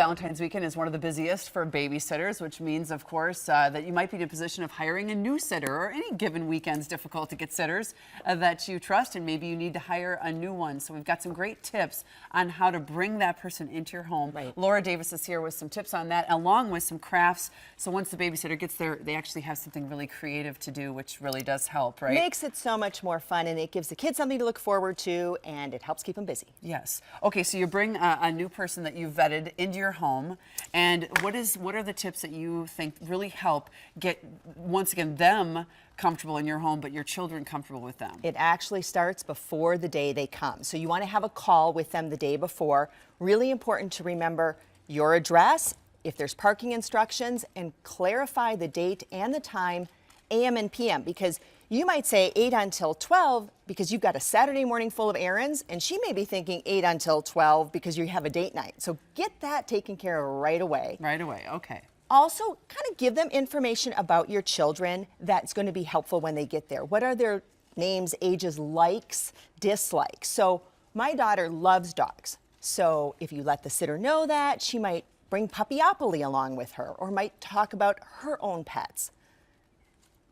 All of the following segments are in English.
Valentine's weekend is one of the busiest for babysitters, which means, of course, that you might be in a position of hiring a new sitter, or any given weekend's difficult to get sitters that you trust, and maybe you need to hire a new one. So we've got some great tips on how to bring that person into your home. Right. Laura Davis is here with some tips on that, along with some crafts. So once the babysitter gets there, they actually have something really creative to do, which really does help, right? Makes it so much more fun, and it gives the kids something to look forward to, and it helps keep them busy. Yes. Okay, so you bring a new person that you've vetted into your home, and what are the tips that you think really help get, once again, them comfortable in your home, but your children comfortable with them? It actually starts before the day they come. So you want to have a call with them the day before. Really important to remember your address, if there's parking instructions, and clarify the date and the time, AM and PM, because you might say 8 until 12 because you've got a Saturday morning full of errands, and she may be thinking 8 until 12 because you have a date night. So get that taken care of right away. Right away, okay. Also, kind of give them information about your children that's going to be helpful when they get there. What are their names, ages, likes, dislikes? So my daughter loves dogs. So if you let the sitter know that, she might bring Puppyopoly along with her, or might talk about her own pets.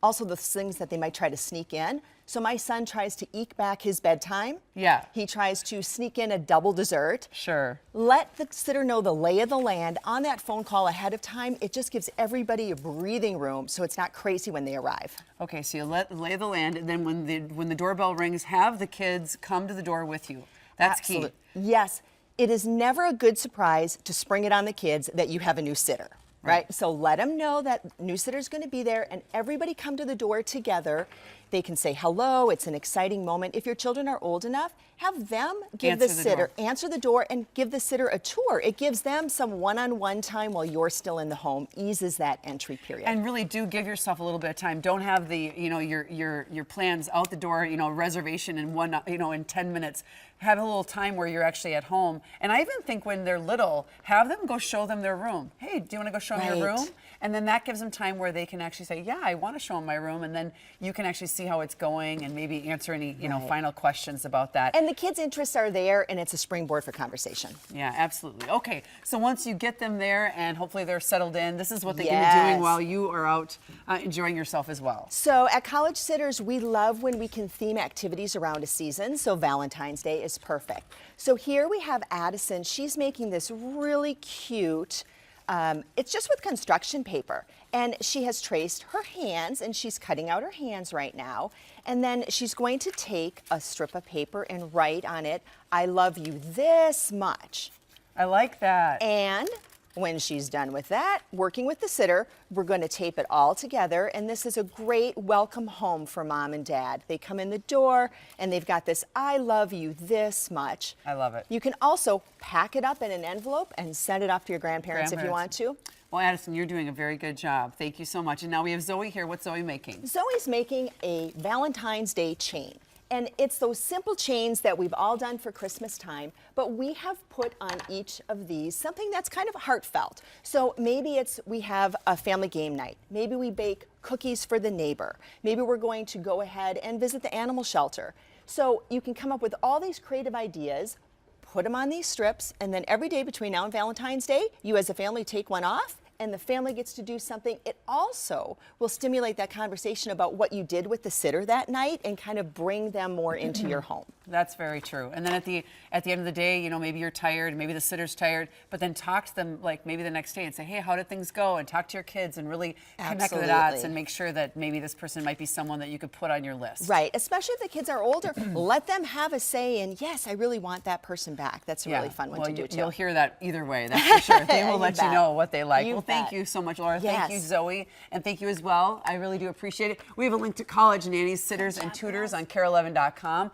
Also, the things that they might try to sneak in. So my son tries to eke back his bedtime. Yeah. He tries to sneak in a double dessert. Sure. Let the sitter know the lay of the land on that phone call ahead of time. It just gives everybody a breathing room so it's not crazy when they arrive. Okay, so you lay the land, and then when the doorbell rings, have the kids come to the door with you. That's Absolutely. key. Yes. It is never a good surprise to spring it on the kids that you have a new sitter. Right? So let them know that new sitter's going to be there, and everybody come to the door together. They can say hello. It's an exciting moment. If your children are old enough, have them give the sitter, answer the door, and give the sitter a tour. It gives them some one-on-one time while you're still in the home, eases that entry period. And really do give yourself a little bit of time. Don't have the, your plans out the door, reservation in 10 minutes. Have a little time where you're actually at home. And I even think when they're little, have them go show them their room. Hey, do you want to go show them your room? And then that gives them time where they can actually say, yeah, I want to show them my room. And then you can actually see how it's going and maybe answer any, final questions about that. And the kids' interests are there, and it's a springboard for conversation. Yeah, absolutely. Okay, so once you get them there and hopefully they're settled in, this is what they can be doing while you are out enjoying yourself as well. So at College Sitters, we love when we can theme activities around a season, so Valentine's Day is perfect. So here we have Addison. She's making this really cute, it's just with construction paper. And she has traced her hands, and she's cutting out her hands right now. And then she's going to take a strip of paper and write on it, I love you this much. I like that. And when she's done with that, working with the sitter, we're going to tape it all together, and this is a great welcome home for mom and dad. They come in the door, and they've got this, I love you this much. I love it. You can also pack it up in an envelope and send it off to your grandparents if you want to. Well, Addison, you're doing a very good job. Thank you so much. And now we have Zoe here. What's Zoe making? Zoe's making a Valentine's Day chain. And it's those simple chains that we've all done for Christmas time, but we have put on each of these something that's kind of heartfelt. So maybe we have a family game night. Maybe we bake cookies for the neighbor. Maybe we're going to go ahead and visit the animal shelter. So you can come up with all these creative ideas, put them on these strips, and then every day between now and Valentine's Day, you as a family take one off, and the family gets to do something. It also will stimulate that conversation about what you did with the sitter that night and kind of bring them more into your home. That's very true. And then at the end of the day, maybe you're tired, maybe the sitter's tired, but then talk to them like maybe the next day and say, hey, how did things go? And talk to your kids and really connect the dots and make sure that maybe this person might be someone that you could put on your list. Right, especially if the kids are older, let them have a say in, yes, I really want that person back. That's a really fun one to do too. You'll hear that either way, that's for sure. They will let you know what they like. Well, thank you so much, Laura. Thank you, Zoe. And thank you as well. I really do appreciate it. We have a link to College Nannies, Sitters, and Tutors on KARE11.com.